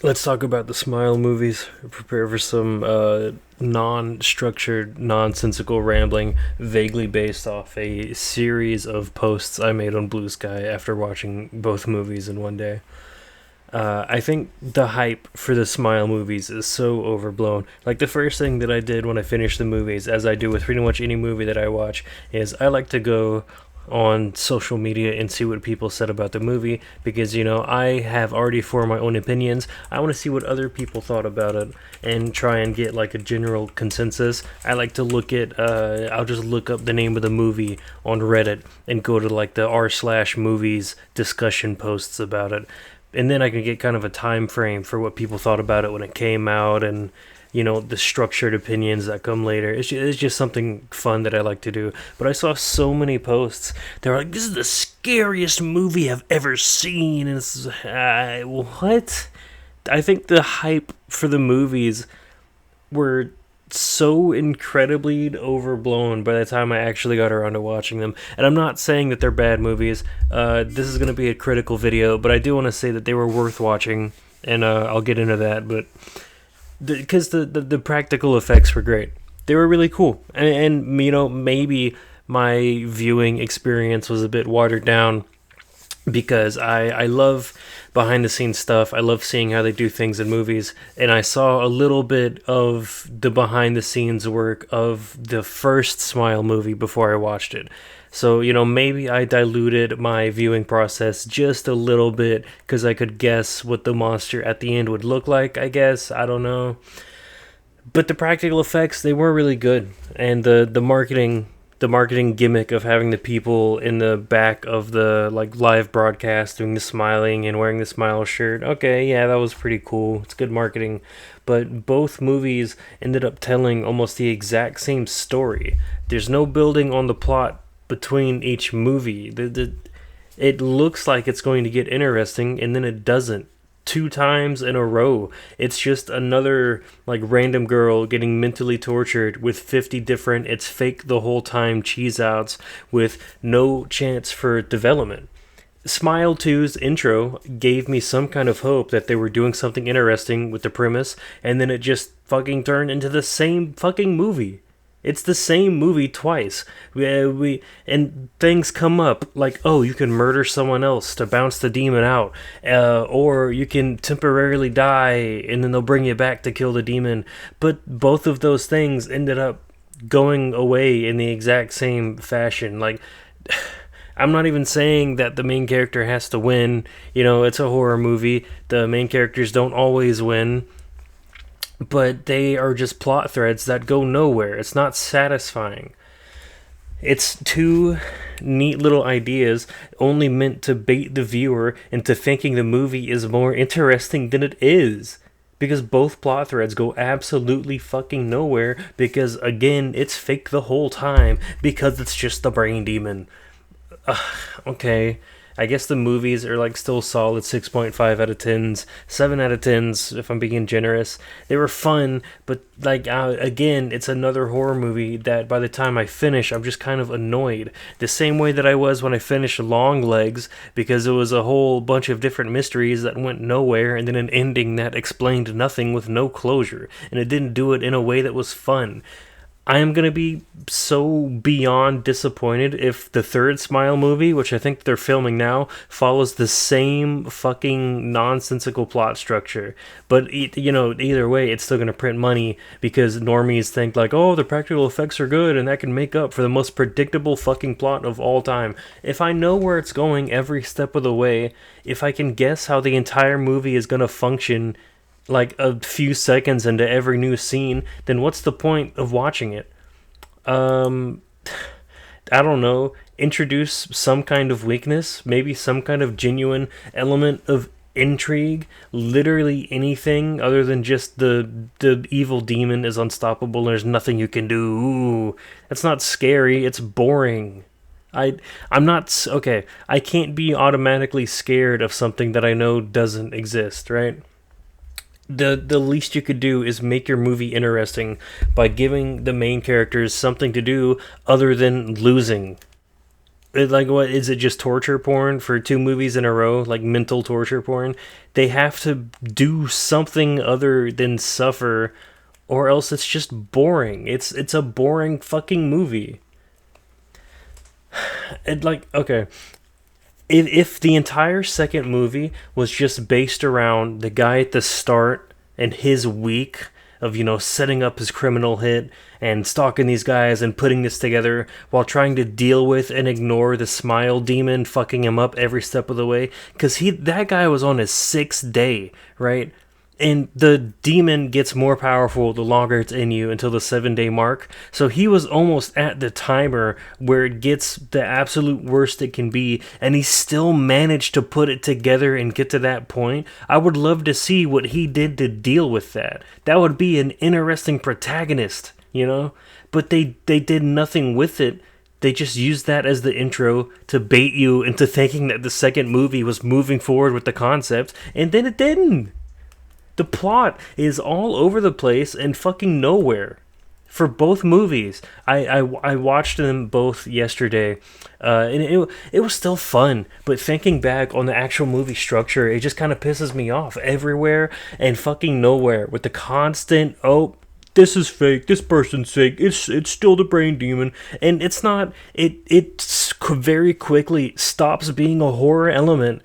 Let's talk about the Smile movies. Prepare for some non-structured, nonsensical rambling, vaguely based off a series of posts I made on Blue Sky after watching both movies in one day. I think the hype for the Smile movies is so overblown. Like, the first thing that I did when I finished the movies, as I do with pretty much any movie that I watch, is I like to go on social media and see what people said about the movie because, I have already formed my own opinions. I want to see what other people thought about it and try and get like a general consensus. I like to look at, I'll just look up the name of the movie on Reddit and go to like the r/movies discussion posts about it, and then I can get kind of a time frame for what people thought about it when it came out, and the structured opinions that come later. It's just something fun that I like to do. But I saw so many posts. They were like, "This is the scariest movie I've ever seen," and it's what? I think the hype for the movies were so incredibly overblown by the time I actually got around to watching them. And I'm not saying that they're bad movies. This is going to be a critical video, but I do want to say that they were worth watching, and I'll get into that. But because the practical effects were great, they were really cool, and maybe my viewing experience was a bit watered down because I love behind the scenes stuff. I love seeing how they do things in movies, and I saw a little bit of the behind the scenes work of the first Smile movie before I watched it. So, maybe I diluted my viewing process just a little bit because I could guess what the monster at the end would look like, I guess. I don't know. But the practical effects, they were really good. And the marketing gimmick of having the people in the back of the like live broadcast doing the smiling and wearing the smile shirt. Okay, yeah, that was pretty cool. It's good marketing. But both movies ended up telling almost the exact same story. There's no building on the plot between each movie. It looks like it's going to get interesting, and then it doesn't. Two times in a row. It's just another like random girl getting mentally tortured with 50 different it's fake the whole time cheese outs with no chance for development. Smile 2's intro gave me some kind of hope that they were doing something interesting with the premise, and then it just fucking turned into the same fucking movie. It's the same movie twice. And things come up like, oh, you can murder someone else to bounce the demon out, or you can temporarily die and then they'll bring you back to kill the demon. But both of those things ended up going away in the exact same fashion. Like, I'm not even saying that the main character has to win. It's a horror movie. The main characters don't always win, but they are just plot threads that go nowhere. It's not satisfying. It's two neat little ideas only meant to bait the viewer into thinking the movie is more interesting than it is. Because both plot threads go absolutely fucking nowhere because, again, it's fake the whole time because it's just the brain demon. Okay. I guess the movies are like still solid 6.5 out of 10s, 7 out of 10s if I'm being generous. They were fun, but like again, it's another horror movie that by the time I finish, I'm just kind of annoyed. The same way that I was when I finished Long Legs because it was a whole bunch of different mysteries that went nowhere and then an ending that explained nothing with no closure, and it didn't do it in a way that was fun. I am going to be so beyond disappointed if the third Smile movie, which I think they're filming now, follows the same fucking nonsensical plot structure. But, either way, it's still going to print money because normies think, like, oh, the practical effects are good and that can make up for the most predictable fucking plot of all time. If I know where it's going every step of the way, if I can guess how the entire movie is going to function like a few seconds into every new scene, then what's the point of watching it? Um, I don't know. Introduce some kind of weakness, maybe some kind of genuine element of intrigue. Literally anything other than just the evil demon is unstoppable. And there's nothing you can do. Ooh, that's not scary. It's boring. I'm not okay. I can't be automatically scared of something that I know doesn't exist, right? The least you could do is make your movie interesting by giving the main characters something to do other than losing. Like, what is it? Just torture porn for 2 movies in a row? Like mental torture porn? They have to do something other than suffer, or else it's just boring. It's a boring fucking movie. And like, okay, if the entire second movie was just based around the guy at the start and his week of, setting up his criminal hit and stalking these guys and putting this together while trying to deal with and ignore the smile demon fucking him up every step of the way, because that guy was on his 6th day, right? And the demon gets more powerful the longer it's in you until the 7-day mark. So he was almost at the timer where it gets the absolute worst it can be, and he still managed to put it together and get to that point. I would love to see what he did to deal with that. That would be an interesting protagonist, But they did nothing with it. They just used that as the intro to bait you into thinking that the second movie was moving forward with the concept, and then it didn't. The plot is all over the place and fucking nowhere for both movies. I watched them both yesterday, and it was still fun. But thinking back on the actual movie structure, it just kind of pisses me off everywhere and fucking nowhere with the constant, oh, this is fake, this person's fake, it's still the brain demon, and it's not. It very quickly stops being a horror element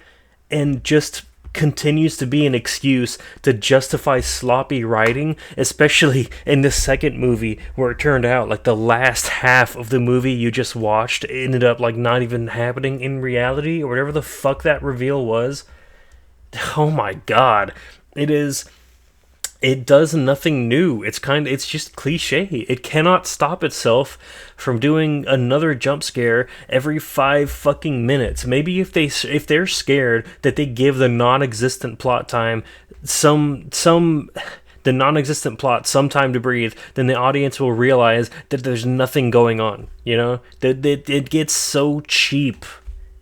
and just continues to be an excuse to justify sloppy writing, especially in the second movie, where it turned out like the last half of the movie you just watched ended up like not even happening in reality, or whatever the fuck that reveal was. Oh my god. It does nothing new. It's just cliche. It cannot stop itself from doing another jump scare every 5 fucking minutes. Maybe if they're scared that they give the non-existent plot time some the non-existent plot some time to breathe, then the audience will realize that there's nothing going on. That it gets so cheap.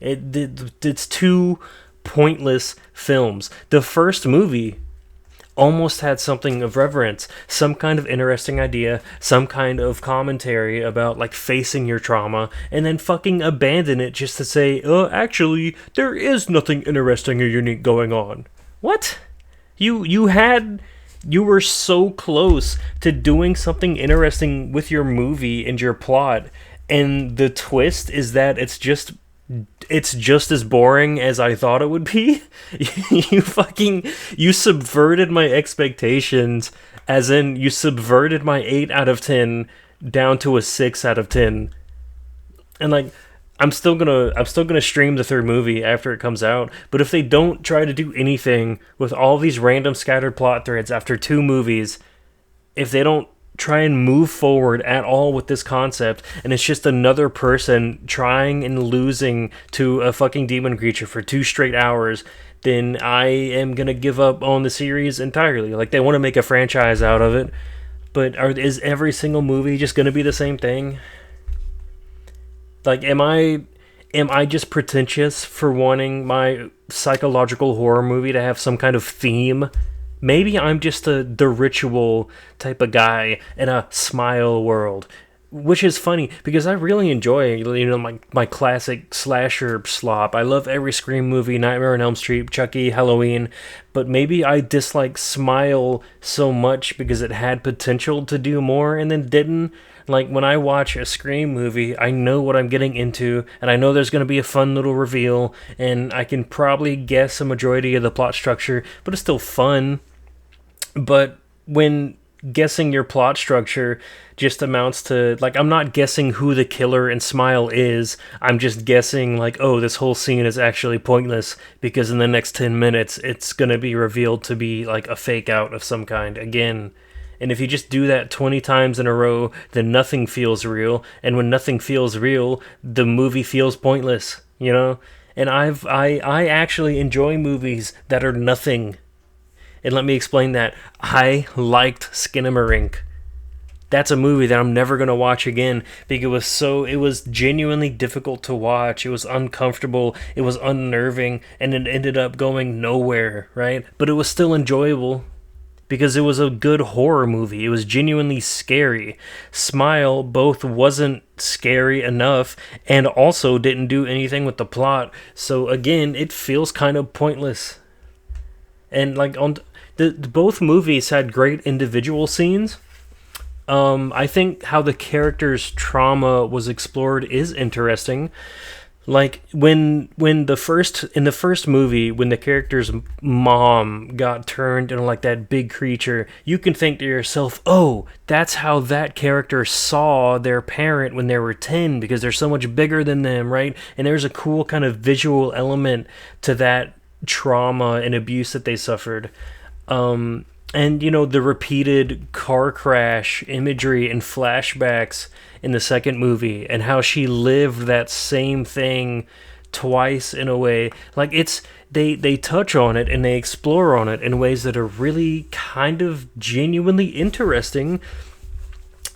It's two pointless films. The first movie almost had something of reverence, some kind of interesting idea, some kind of commentary about like facing your trauma, and then fucking abandon it just to say, actually, there is nothing interesting or unique going on. What? You were so close to doing something interesting with your movie and your plot, and the twist is that it's just as boring as I thought it would be. You subverted my expectations, as in you subverted my 8 out of 10 down to a 6 out of 10. And like, I'm still gonna stream the third movie after it comes out, but if they don't try to do anything with all these random scattered plot threads after 2 movies, if they don't try and move forward at all with this concept, and it's just another person trying and losing to a fucking demon creature for 2 straight hours, then I am gonna give up on the series entirely. Like, they want to make a franchise out of it, but is every single movie just gonna be the same thing? Like, am I just pretentious for wanting my psychological horror movie to have some kind of theme? Maybe I'm just the ritual type of guy in a smile world, which is funny because I really enjoy, my classic slasher slop. I love every Scream movie, Nightmare on Elm Street, Chucky, Halloween, but maybe I dislike Smile so much because it had potential to do more and then didn't. Like, when I watch a Scream movie, I know what I'm getting into, and I know there's going to be a fun little reveal, and I can probably guess a majority of the plot structure, but it's still fun. But when guessing your plot structure just amounts to, like, I'm not guessing who the killer in Smile is, I'm just guessing, like, oh, this whole scene is actually pointless because in the next 10 minutes it's gonna be revealed to be, like, a fake out of some kind again. And if you just do that 20 times in a row, then nothing feels real, and when nothing feels real, the movie feels pointless, And I actually enjoy movies that are nothing. And let me explain that. I liked Skinamarink. That's a movie that I'm never going to watch again because it was genuinely difficult to watch. It was uncomfortable. It was unnerving. And it ended up going nowhere, right? But it was still enjoyable because it was a good horror movie. It was genuinely scary. Smile both wasn't scary enough and also didn't do anything with the plot. So again, it feels kind of pointless. And like on both movies had great individual scenes. I think how the character's trauma was explored is interesting. Like when the first in the first movie, when the character's mom got turned into like that big creature, you can think to yourself, "Oh, that's how that character saw their parent when they were 10 because they're so much bigger than them, right?" And there's a cool kind of visual element to that trauma and abuse that they suffered. And the repeated car crash imagery and flashbacks in the second movie, and how she lived that same thing twice in a way. Like they touch on it and they explore on it in ways that are really kind of genuinely interesting,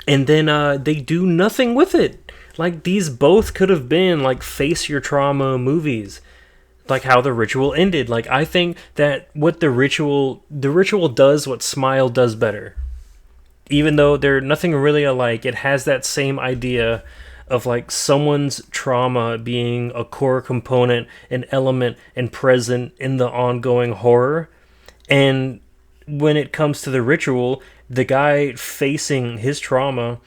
and then they do nothing with it. Like these both could have been like face your trauma movies, like how The Ritual ended. Like I think that what the ritual does what Smile does better. Even though they're nothing really alike, it has that same idea of like someone's trauma being a core component, an element, and present in the ongoing horror. And when it comes to The Ritual, the guy facing his trauma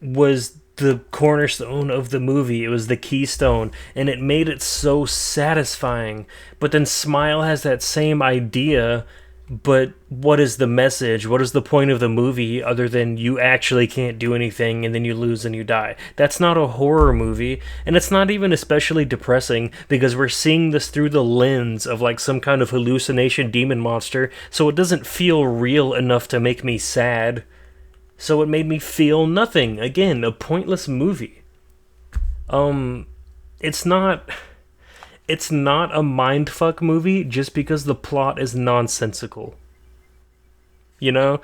was the cornerstone of the movie. It was the keystone, and it made it so satisfying. But then Smile has that same idea, but what is the message? What is the point of the movie other than you actually can't do anything and then you lose and you die? That's not a horror movie, and it's not even especially depressing because we're seeing this through the lens of like some kind of hallucination demon monster, so it doesn't feel real enough to make me sad. So it made me feel nothing. Again, a pointless movie. It's not a mindfuck movie just because the plot is nonsensical. You know?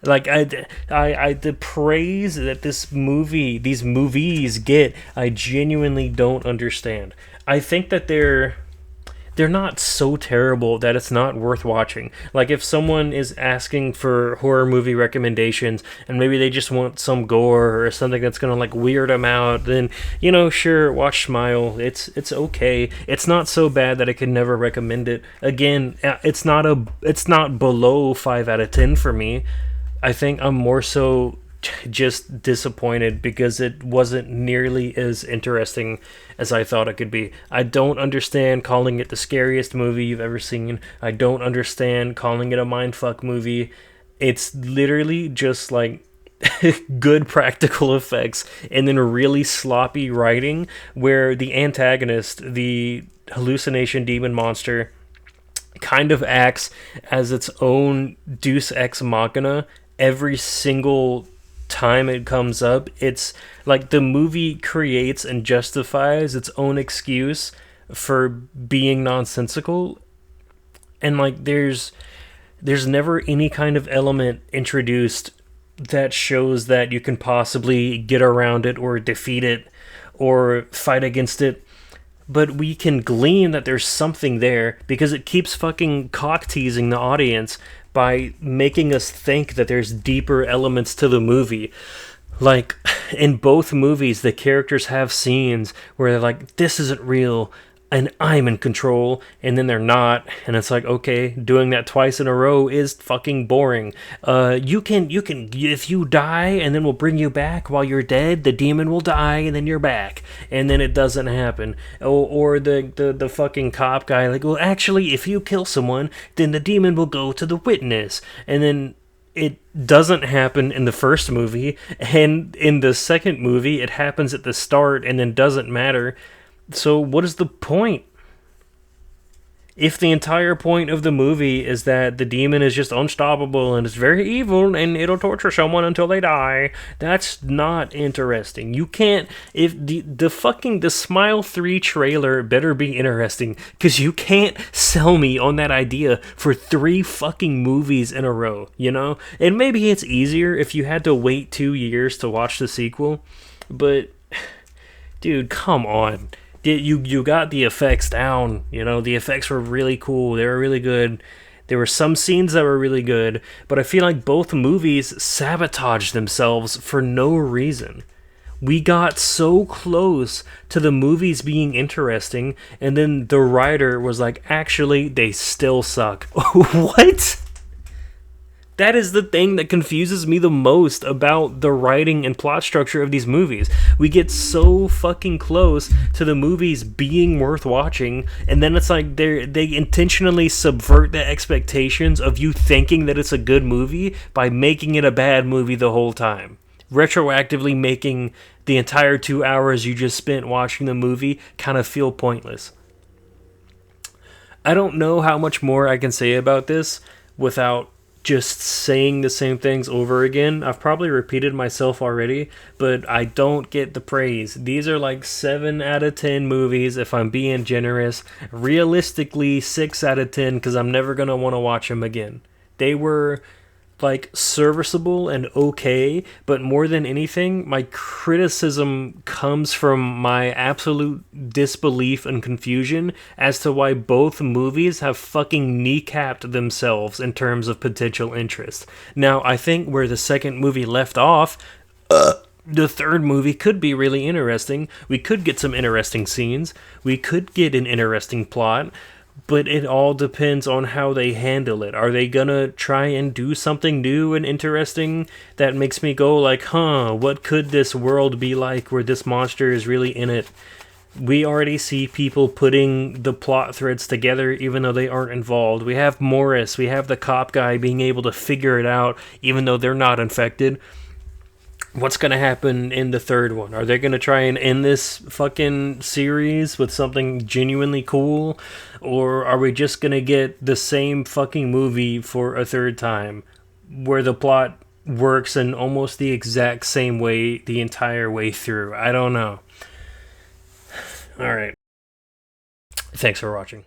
Like the praise that these movies get, I genuinely don't understand. I think that they're not so terrible that it's not worth watching. Like if someone is asking for horror movie recommendations and maybe they just want some gore or something that's gonna like weird them out, then sure, watch Smile. It's okay. It's not so bad that I could never recommend it. Again, it's not below 5 out of 10 for me. I think I'm more so just disappointed because it wasn't nearly as interesting as I thought it could be. I don't understand calling it the scariest movie you've ever seen. I don't understand calling it a mindfuck movie. It's literally just like good practical effects and then really sloppy writing where the antagonist, the hallucination demon monster, kind of acts as its own deus ex machina every single time it comes up. It's like the movie creates and justifies its own excuse for being nonsensical, and like there's never any kind of element introduced that shows that you can possibly get around it or defeat it or fight against it. But we can glean that there's something there because it keeps fucking cock teasing the audience by making us think that there's deeper elements to the movie. Like, in both movies, the characters have scenes where they're like, this isn't real, and I'm in control, and then they're not, and it's like, okay, doing that twice in a row is fucking boring. You can, if you die, and then we'll bring you back while you're dead, the demon will die, and then you're back, and then it doesn't happen. Or the fucking cop guy, like, well, actually, if you kill someone, then the demon will go to the witness, and then it doesn't happen in the first movie, and in the second movie, it happens at the start, and then doesn't matter. So what is the point? If the entire point of the movie is that the demon is just unstoppable and it's very evil and it'll torture someone until they die, that's not interesting. You can't, if the Smile 3 trailer better be interesting, because you can't sell me on that idea for 3 fucking movies in a row, And maybe it's easier if you had to wait 2 years to watch the sequel, but dude, come on. You got the effects down, the effects were really cool, they were really good. There were some scenes that were really good, but I feel like both movies sabotaged themselves for no reason. We got so close to the movies being interesting, and then the writer was like, actually, they still suck. What? That is the thing that confuses me the most about the writing and plot structure of these movies. We get so fucking close to the movies being worth watching, and then it's like they intentionally subvert the expectations of you thinking that it's a good movie by making it a bad movie the whole time. Retroactively making the entire 2 hours you just spent watching the movie kind of feel pointless. I don't know how much more I can say about this without just saying the same things over again. I've probably repeated myself already, but I don't get the praise. These are like 7 out of 10 movies if I'm being generous. Realistically, 6 out of 10 because I'm never going to want to watch them again. They were like serviceable and okay, but more than anything, my criticism comes from my absolute disbelief and confusion as to why both movies have fucking kneecapped themselves in terms of potential interest. Now, I think where the second movie left off, the third movie could be really interesting. We could get some interesting scenes. We could get an interesting plot. But it all depends on how they handle it. Are they gonna try and do something new and interesting that makes me go like, what could this world be like where this monster is really in it? We already see people putting the plot threads together even though they aren't involved. We have Morris, we have the cop guy being able to figure it out even though they're not infected. What's going to happen in the third one? Are they going to try and end this fucking series with something genuinely cool? Or are we just going to get the same fucking movie for a third time where the plot works in almost the exact same way the entire way through? I don't know. Alright. Thanks for watching.